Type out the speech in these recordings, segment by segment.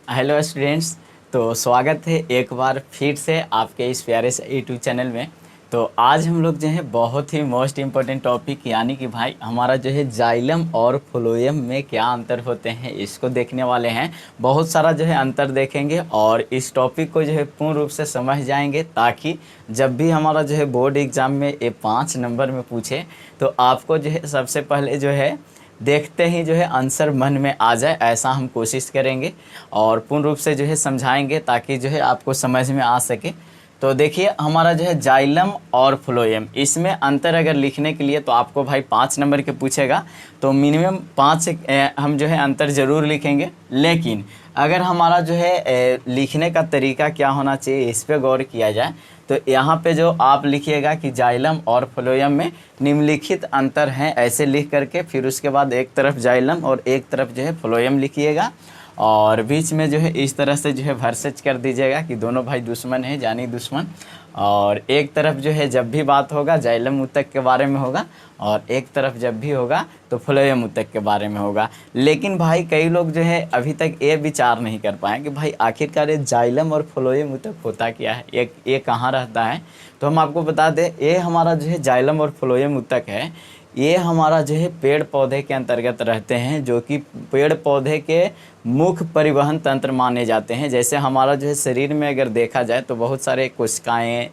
Hello students. तो स्वागत है एक बार फिर से आपके इस प्यारे से यूट्यूब चैनल में। तो आज हम लोग जो है बहुत ही मोस्ट इम्पोर्टेंट टॉपिक यानी कि भाई हमारा जो है जाइलम और फ्लोएम में क्या अंतर होते हैं इसको देखने वाले हैं। बहुत सारा जो है अंतर देखेंगे और इस टॉपिक को जो है पूर्ण रूप से समझ जाएंगे ताकि जब भी हमारा जो है बोर्ड एग्ज़ाम में ये 5 नंबर में पूछे तो आपको जो है सबसे पहले जो है देखते ही जो है आंसर मन में आ जाए, ऐसा हम कोशिश करेंगे और पूर्ण रूप से जो है समझाएंगे ताकि जो है आपको समझ में आ सके। तो देखिए हमारा जो है जाइलम और फ्लोएम, इसमें अंतर अगर लिखने के लिए तो आपको भाई 5 नंबर के पूछेगा तो मिनिमम 5 हम जो है अंतर ज़रूर लिखेंगे। लेकिन अगर हमारा जो है लिखने का तरीका क्या होना चाहिए इस पर गौर किया जाए तो यहाँ पे जो आप लिखिएगा कि जाइलम और फ्लोएम में निम्नलिखित अंतर हैं, ऐसे लिख करके फिर उसके बाद एक तरफ जाइलम और एक तरफ जो है फ्लोएम लिखिएगा और बीच में जो है इस तरह से जो है भरसेज कर दीजिएगा कि दोनों भाई दुश्मन हैं जानी दुश्मन। और एक तरफ जो है जब भी बात होगा जाइलम ऊतक के बारे में होगा और एक तरफ जब भी होगा तो फ्लोएम ऊतक के बारे में होगा। लेकिन भाई कई लोग जो है अभी तक ये विचार नहीं कर पाए कि भाई आखिरकार ये जाइलम और फ्लोएम ऊतक होता क्या है, ये कहाँ रहता है। तो हम आपको बता दें ये हमारा जो है जाइलम और फ्लोएम ऊतक है, ये हमारा जो है पेड़ पौधे के अंतर्गत रहते हैं जो कि पेड़ पौधे के मुख्य परिवहन तंत्र माने जाते हैं। जैसे हमारा जो है शरीर में अगर देखा जाए तो बहुत सारे कोशिकाएँ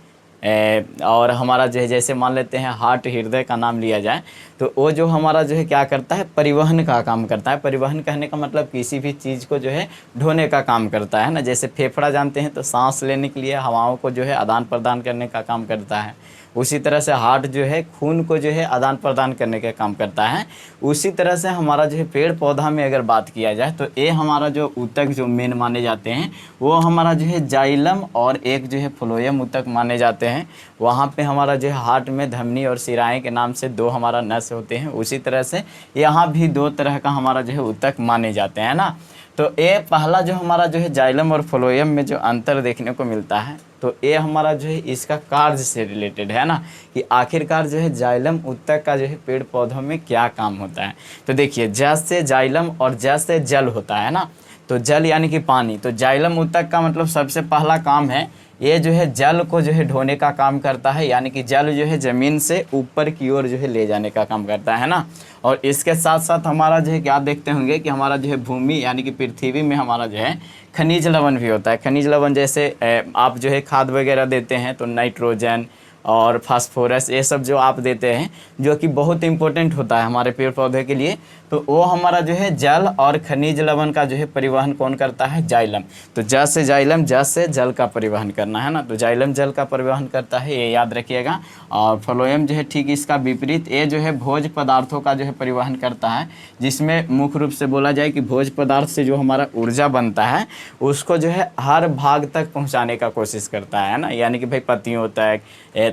और हमारा जो है जैसे मान लेते हैं हार्ट, हृदय का नाम लिया जाए तो वो जो हमारा जो है क्या करता है, परिवहन का काम करता है। परिवहन कहने का मतलब किसी भी चीज़ को जो है ढोने का काम करता है ना। जैसे फेफड़ा जानते हैं तो सांस लेने के लिए हवाओं को जो है आदान प्रदान करने का काम करता है। उसी तरह से हार्ट जो है खून को जो है आदान प्रदान करने का काम करता है। उसी तरह से हमारा जो है पेड़ पौधा में अगर बात किया जाए तो ये हमारा जो ऊतक जो मेन माने जाते हैं वो हमारा जो है जाइलम और एक जो है फ्लोएम ऊतक माने जाते हैं। वहाँ पे हमारा जो है हार्ट में धमनी और शिराएँ के नाम से 2 हमारा नस होते हैं। उसी तरह से यहाँ भी 2 तरह का हमारा जो है ऊतक माने जाते हैं ना। तो ये पहला जो हमारा जो है जाइलम और फ्लोएम में जो अंतर देखने को मिलता है तो ये हमारा जो है इसका कार्य से रिलेटेड है ना कि आखिरकार जो है जाइलम ऊतक का जो है पेड़ पौधों में क्या काम होता है। तो देखिए जैसे जाइलम और जैसे जल होता है ना, तो जल यानी कि पानी, तो जाइलम ऊतक का मतलब सबसे पहला काम है ये जो है जल को जो है ढोने का काम करता है, यानी कि जल जो है ज़मीन से ऊपर की ओर जो है ले जाने का काम करता है ना। और इसके साथ साथ हमारा जो है क्या देखते होंगे कि हमारा जो है भूमि यानी कि पृथ्वी में हमारा जो है खनिज लवण भी होता है। खनिज लवण जैसे आप जो है खाद वगैरह देते हैं तो नाइट्रोजन और फास्फोरस ये सब जो आप देते हैं जो कि बहुत इंपॉर्टेंट होता है हमारे पेड़ पौधे के लिए, तो वो हमारा जो है जल और खनिज लवण का जो है परिवहन कौन करता है, जाइलम। तो ज से जाइलम, ज से जल का परिवहन करना है ना, तो जाइलम जल का परिवहन करता है, ये याद रखिएगा। और फ्लोएम जो है ठीक इसका विपरीत, ये जो है भोज्य पदार्थों का जो है परिवहन करता है, जिसमें मुख्य रूप से बोला जाए कि भोज्य पदार्थ से जो हमारा ऊर्जा बनता है उसको जो है हर भाग तक पहुँचाने का कोशिश करता है ना। यानी कि भाई पत्तियों तक,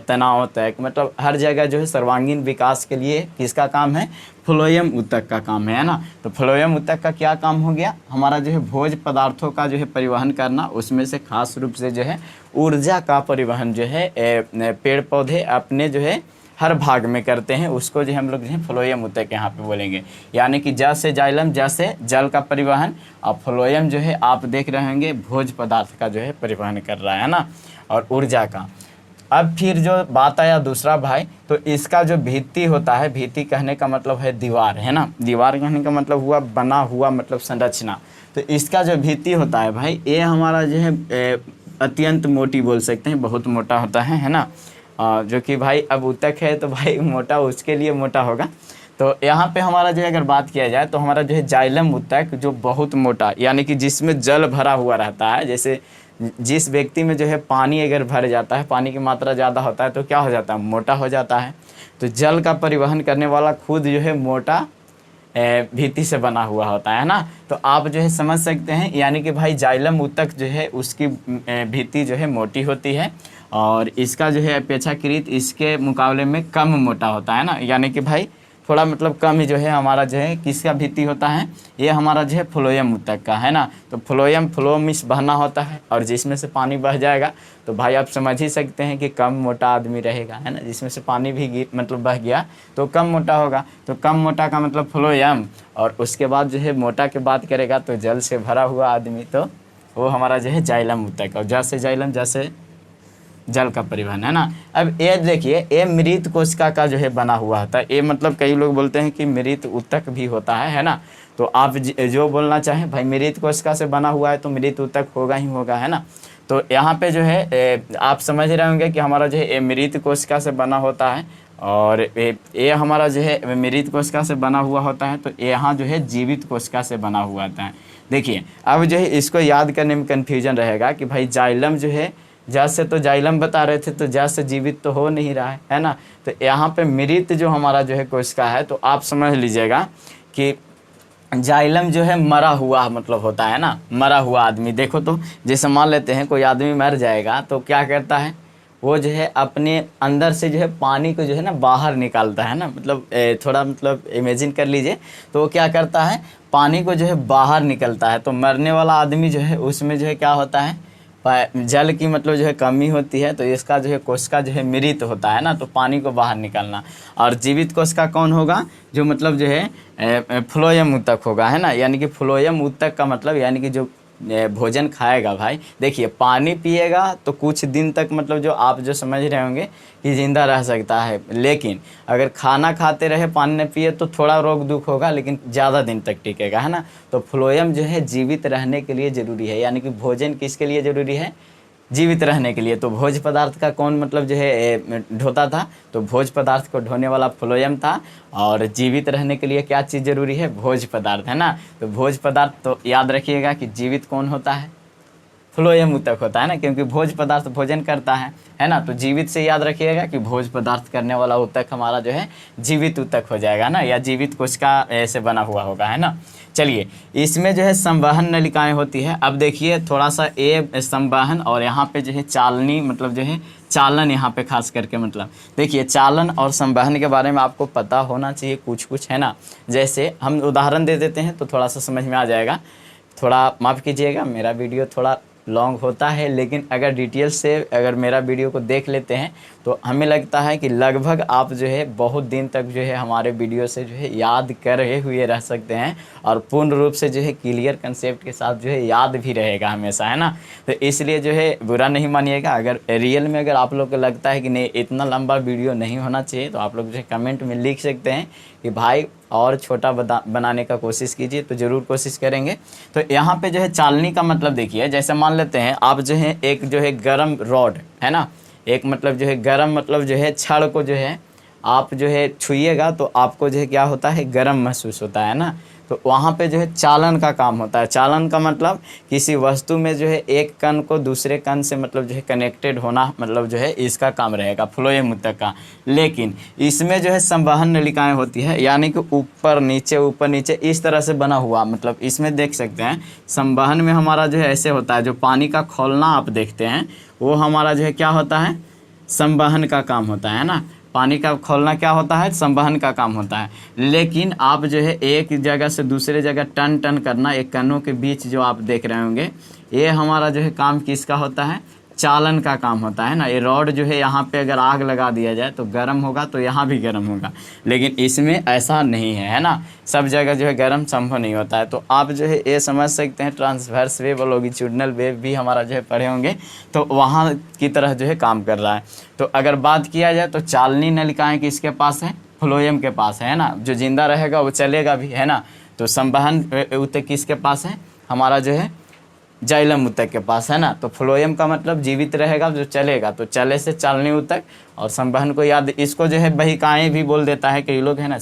तनाव तक, मतलब हर जगह जो है सर्वांगीण विकास के लिए किसका काम है, फ्लोएम ऊतक का काम है ना। तो फ्लोएम ऊतक का क्या काम हो गया, हमारा जो है भोज्य पदार्थों का जो है परिवहन करना, उसमें से खास रूप से जो है ऊर्जा का परिवहन जो है पेड़ पौधे अपने जो है हर भाग में करते हैं, उसको जो हम लोग जो है फ्लोएम ऊतक यहाँ पे बोलेंगे। यानी कि ज से जाइलम, ज से जल का परिवहन, और फ्लोएम जो है आप देख रहे होंगे भोज्य पदार्थ का जो है परिवहन कर रहा है ना, और ऊर्जा का। अब फिर जो बात आया दूसरा भाई, तो इसका जो भित्ति होता है, भित्ति कहने का मतलब है दीवार है ना, दीवार कहने का मतलब हुआ बना हुआ, मतलब संरचना। तो इसका जो भित्ति होता है भाई ये हमारा जो है अत्यंत मोटी बोल सकते हैं, बहुत मोटा होता है ना। जो कि भाई अब ऊतक है तो भाई मोटा उसके लिए मोटा होगा। तो यहाँ पे हमारा जो है अगर बात किया जाए तो हमारा जो है जाइलम ऊतक जो बहुत मोटा, यानी कि जिसमें जल भरा हुआ रहता है। जैसे जिस व्यक्ति में जो है पानी अगर भर जाता है, पानी की मात्रा ज़्यादा होता है तो क्या हो जाता है, मोटा हो जाता है। तो जल का परिवहन करने वाला खुद जो है मोटा भित्ति से बना हुआ होता है ना। तो आप जो है समझ सकते हैं, यानी कि भाई जाइलम ऊतक जो है उसकी भित्ति जो है मोटी होती है और इसका जो है अपेक्षाकृत इसके मुकाबले में कम मोटा होता है ना। यानी कि भाई थोड़ा मतलब कम ही जो है हमारा जो है किसका भित्ति होता है, ये हमारा जो है फ्लोएम ऊतक का है ना। तो फ्लोएम, फ्लो मीन्स बहना होता है, और जिसमें से पानी बह जाएगा तो भाई आप समझ ही सकते हैं कि कम मोटा आदमी रहेगा है ना। जिसमें से पानी भी मतलब बह गया तो कम मोटा होगा। तो कम मोटा का मतलब फ्लोएम, और उसके बाद जो है मोटा की बात करेगा तो जल से भरा हुआ आदमी तो वो हमारा जो है जाइलम ऊतक, और ज से जाइलम, ज से जल का परिवहन, है ना। अब ये देखिए, ये मृत कोशिका का जो है बना हुआ होता है। ये मतलब कई लोग बोलते हैं कि मृत ऊतक भी होता है ना। तो आप जो बोलना चाहें भाई मृत कोशिका से बना हुआ है तो मृत ऊतक होगा ही होगा, है ना। तो यहाँ पे जो है आप समझ रहे होंगे कि हमारा जो है मृत कोशिका से बना होता है, और ये हमारा जो है मृत कोशिका से बना हुआ होता है। तो यहाँ जो है जीवित कोशिका से बना हुआ होता है। देखिए अब जो है इसको याद करने में कन्फ्यूजन रहेगा कि भाई जाइलम जो है, जा से तो जाइलम बता रहे थे, तो जा से जीवित तो हो नहीं रहा है ना। तो यहाँ पे मृत जो हमारा जो है कोशिका है, तो आप समझ लीजिएगा कि जाइलम जो है मरा हुआ मतलब होता है ना, मरा हुआ आदमी। देखो तो जैसे मान लेते हैं कोई आदमी मर जाएगा तो क्या करता है, वो जो है अपने अंदर से जो है पानी को जो है ना बाहर निकालता है ना। मतलब थोड़ा मतलब इमेजिन कर लीजिए, तो वो क्या करता है, पानी को जो है बाहर निकलता है। तो मरने वाला आदमी जो है उसमें जो है क्या होता है, जल की मतलब जो है कमी होती है। तो इसका जो है कोशिका जो है मृत होता है ना, तो पानी को बाहर निकालना। और जीवित कोशिका कौन होगा, जो मतलब जो है फ्लोएम ऊतक होगा, है ना। यानी कि फ्लोएम ऊतक का मतलब यानी कि जो भोजन खाएगा भाई, देखिए पानी पिएगा तो कुछ दिन तक मतलब जो आप जो समझ रहे होंगे कि ज़िंदा रह सकता है। लेकिन अगर खाना खाते रहे पानी न पिए तो थोड़ा रोग दुख होगा, लेकिन ज़्यादा दिन तक टिकेगा, है ना। तो फ्लोएम जो है जीवित रहने के लिए ज़रूरी है। यानी कि भोजन किसके लिए ज़रूरी है, जीवित रहने के लिए। तो भोज पदार्थ का कौन मतलब जो है ढोता था, तो भोज पदार्थ को ढोने वाला फ्लोएम था। और जीवित रहने के लिए क्या चीज़ जरूरी है, भोज पदार्थ, है ना। तो भोज पदार्थ तो याद रखिएगा कि जीवित कौन होता है, फ्लोएम ऊतक होता है ना, क्योंकि भोज पदार्थ भोजन करता है ना। तो जीवित से याद रखिएगा कि भोज पदार्थ करने वाला ऊतक हमारा जो है जीवित ऊतक हो जाएगा ना, या जीवित कोशिका ऐसे बना हुआ होगा, है ना। चलिए इसमें जो है संवहन नलिकाएं होती है। अब देखिए थोड़ा सा ए संवहन और यहाँ पे जो है चालनी मतलब जो है चालन, यहाँ पे खास करके मतलब देखिए चालन और संवहन के बारे में आपको पता होना चाहिए कुछ कुछ, है ना। जैसे हम उदाहरण दे देते हैं तो थोड़ा सा समझ में आ जाएगा। थोड़ा माफ़ कीजिएगा, मेरा वीडियो थोड़ा लॉन्ग होता है, लेकिन अगर डिटेल से अगर मेरा वीडियो को देख लेते हैं तो हमें लगता है कि लगभग आप जो है बहुत दिन तक जो है हमारे वीडियो से जो है याद करे हुए रह सकते हैं, और पूर्ण रूप से जो है क्लियर कंसेप्ट के साथ जो है याद भी रहेगा हमेशा, है ना। तो इसलिए जो है बुरा नहीं मानिएगा। अगर रियल में अगर आप लोग को लगता है कि नहीं इतना लंबा वीडियो नहीं होना चाहिए, तो आप लोग जो है कमेंट में लिख सकते हैं कि भाई और छोटा बनाने का कोशिश कीजिए, तो ज़रूर कोशिश करेंगे। तो यहाँ पे जो है चालनी का मतलब देखिए, जैसे मान लेते हैं आप जो है एक जो है गरम रॉड, है ना, एक मतलब जो है गरम मतलब जो है छड़ को जो है आप जो है छुइएगा तो आपको जो है क्या होता है, गरम महसूस होता है ना। तो वहाँ पे जो है चालन का काम होता है। चालन का मतलब किसी वस्तु में जो है एक कण को दूसरे कण से मतलब जो है कनेक्टेड होना, मतलब जो है इसका काम रहेगा फ्लोएम ऊतक का। लेकिन इसमें जो है संवहन नलिकाएं होती है, यानी कि ऊपर नीचे इस तरह से बना हुआ। मतलब इसमें देख सकते हैं संवहन में हमारा जो है ऐसे होता है, जो पानी का खौलना आप देखते हैं वो हमारा जो है क्या होता है, संवहन का काम होता है ना। पानी का खोलना क्या होता है, संवहन का काम होता है। लेकिन आप जो है एक जगह से दूसरे जगह टन टन करना, एक कणों के बीच जो आप देख रहे होंगे, ये हमारा जो है काम किसका होता है, चालन का काम होता है ना। ये रॉड जो है यहाँ पे अगर आग लगा दिया जाए तो गर्म होगा, तो यहाँ भी गर्म होगा, लेकिन इसमें ऐसा नहीं है, है ना। सब जगह जो है गर्म संभव नहीं होता है। तो आप जो है ये समझ सकते हैं ट्रांसवर्स वेव और लॉन्गिट्यूडिनल वेव भी हमारा जो है पढ़े होंगे, तो वहाँ की तरह जो है काम कर रहा है। तो अगर बात किया जाए तो चालनी नलिकाएँ किसके पास है, फ्लोएम के पास है ना। जो जिंदा रहेगा वो चलेगा भी, है ना। तो संवहन ऊतक किसके पास है, हमारा जो है जाइलम ऊतक के पास, है ना। तो फ्लोएम का मतलब जीवित रहेगा, जो चलेगा, तो चले से चालनी ऊतक। और संवहन को याद, इसको जो है बहिकाएँ भी बोल देता है कई लोग, है ना।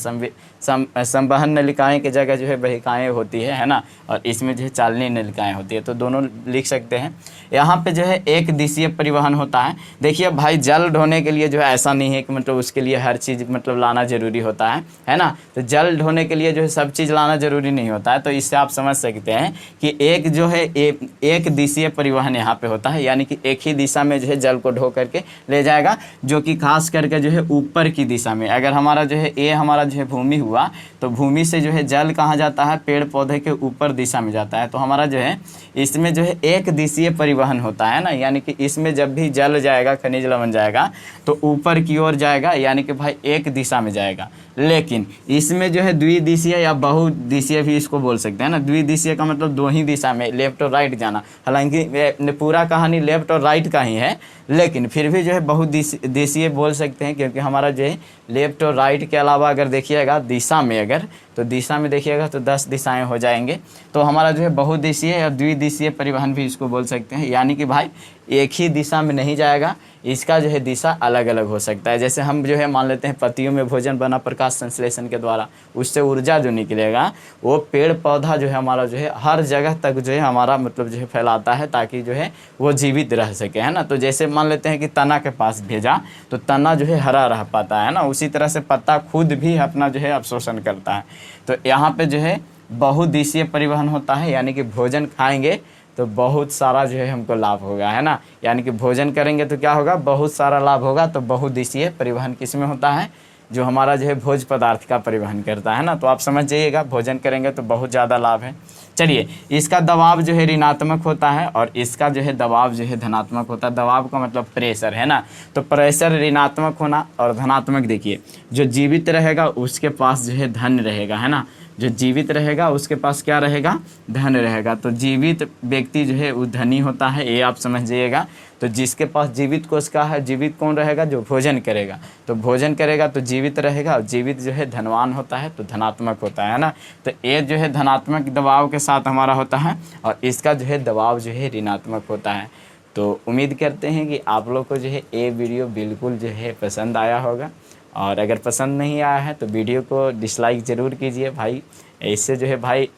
संवहन नलिकाएँ की जगह जो है बहिकाएँ होती है ना, और इसमें जो है चालनी नलिकाएँ होती है, तो दोनों लिख सकते हैं। यहाँ पे जो है एक दिशीय परिवहन होता है। देखिए भाई जल ढोने के लिए जो है ऐसा नहीं है कि मतलब उसके लिए हर चीज़ मतलब लाना ज़रूरी होता है ना। तो जल ढोने के लिए जो है सब चीज़ लाना ज़रूरी नहीं होता है। तो इससे आप समझ सकते हैं कि एक जो है एक दिशीय परिवहन यहाँ पे होता है, यानी कि एक ही दिशा में जो है जल को ढो करके ले जाएगा, जो जो कि खास करके जो है ऊपर की दिशा में, अगर हमारा जो है ए हमारा जो है भूमि हुआ, तो भूमि से जो है जल कहाँ जाता है, पेड़ पौधे के ऊपर दिशा में जाता है। तो हमारा जो है इसमें जो है एक दिशीय परिवहन होता है ना, यानी कि इसमें जब भी जल जाएगा, खनिज लवण जाएगा तो ऊपर की ओर जाएगा, यानी कि भाई एक दिशा में जाएगा। लेकिन इसमें जो है द्विदिशीय या बहुदिशीय भी इसको बोल सकते हैं ना। द्विदिशीय का मतलब दो ही दिशा में, लेफ्ट और राइट जाना। हालांकि पूरा कहानी लेफ्ट और राइट का ही है, लेकिन फिर भी जो है बहुदिशीय बोल सकते हैं, क्योंकि हमारा जो है लेफ्ट और राइट के अलावा अगर देखिएगा दिशा में, अगर तो दिशा में देखिएगा तो 10 दिशाएं हो जाएंगे। तो हमारा जो है बहुदिशीय या द्विदिशीय परिवहन भी इसको बोल सकते हैं, यानी कि भाई एक ही दिशा में नहीं जाएगा, इसका जो है दिशा अलग अलग हो सकता है। जैसे हम जो है मान लेते हैं पत्तियों में भोजन बना प्रकाश संश्लेषण के द्वारा, उससे ऊर्जा जो निकलेगा वो पेड़ पौधा जो है हमारा जो है हर जगह तक जो है हमारा मतलब जो है फैलाता है, ताकि जो है वो जीवित रह सके, है ना। तो जैसे मान लेते हैं कि तना के पास भेजा तो तना जो है हरा रह पाता है ना, उसी तरह से पत्ता खुद भी अपना जो है अवशोषण करता है। तो यहाँ पे जो है बहुदिशीय परिवहन होता है, यानी कि भोजन खाएंगे तो बहुत सारा जो है हमको लाभ होगा, है ना। यानी कि भोजन करेंगे तो क्या होगा, बहुत सारा लाभ होगा। तो बहुदिशीय परिवहन किस में होता है, जो हमारा जो है भोज्य पदार्थ का परिवहन करता है ना। तो आप समझ जाइएगा, भोजन करेंगे तो बहुत ज़्यादा लाभ है। चलिए, इसका दबाव जो है ऋणात्मक होता है और इसका जो है दबाव जो है धनात्मक होता है। दबाव का मतलब प्रेशर, है ना। तो प्रेशर ऋणात्मक होना और धनात्मक, देखिए जो जीवित रहेगा उसके पास जो है धन रहेगा, है ना। जो जीवित रहेगा उसके पास क्या रहेगा, धन रहेगा। तो जीवित व्यक्ति जो है वो धनी होता है, ये आप समझ जाइएगा। तो जिसके पास जीवित कोशिका है, जीवित कौन रहेगा, जो भोजन करेगा। तो भोजन करेगा तो जीवित रहेगा, और जीवित जो है धनवान होता है, तो धनात्मक होता है ना। तो ये जो है धनात्मक दबाव के साथ हमारा होता है, और इसका जो है दबाव जो है ऋणात्मक होता है। तो उम्मीद करते हैं कि आप लोग को जो है ये वीडियो बिल्कुल जो है पसंद आया होगा, और अगर पसंद नहीं आया है तो वीडियो को डिसलाइक ज़रूर कीजिए भाई। इससे जो है भाई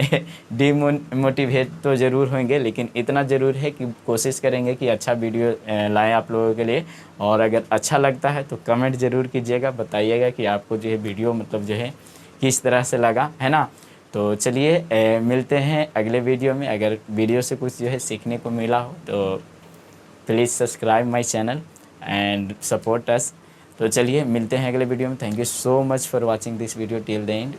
डिमोटिवेट तो ज़रूर होंगे, लेकिन इतना ज़रूर है कि कोशिश करेंगे कि अच्छा वीडियो लाएं आप लोगों के लिए। और अगर अच्छा लगता है तो कमेंट ज़रूर कीजिएगा, बताइएगा कि आपको जो है वीडियो मतलब जो है किस तरह से लगा, है ना। तो चलिए मिलते हैं अगले वीडियो में। अगर वीडियो से कुछ जो है सीखने को मिला हो तो please subscribe my channel and support us. तो चलिए मिलते हैं अगले वीडियो में। Thank you so much for watching this video till the end.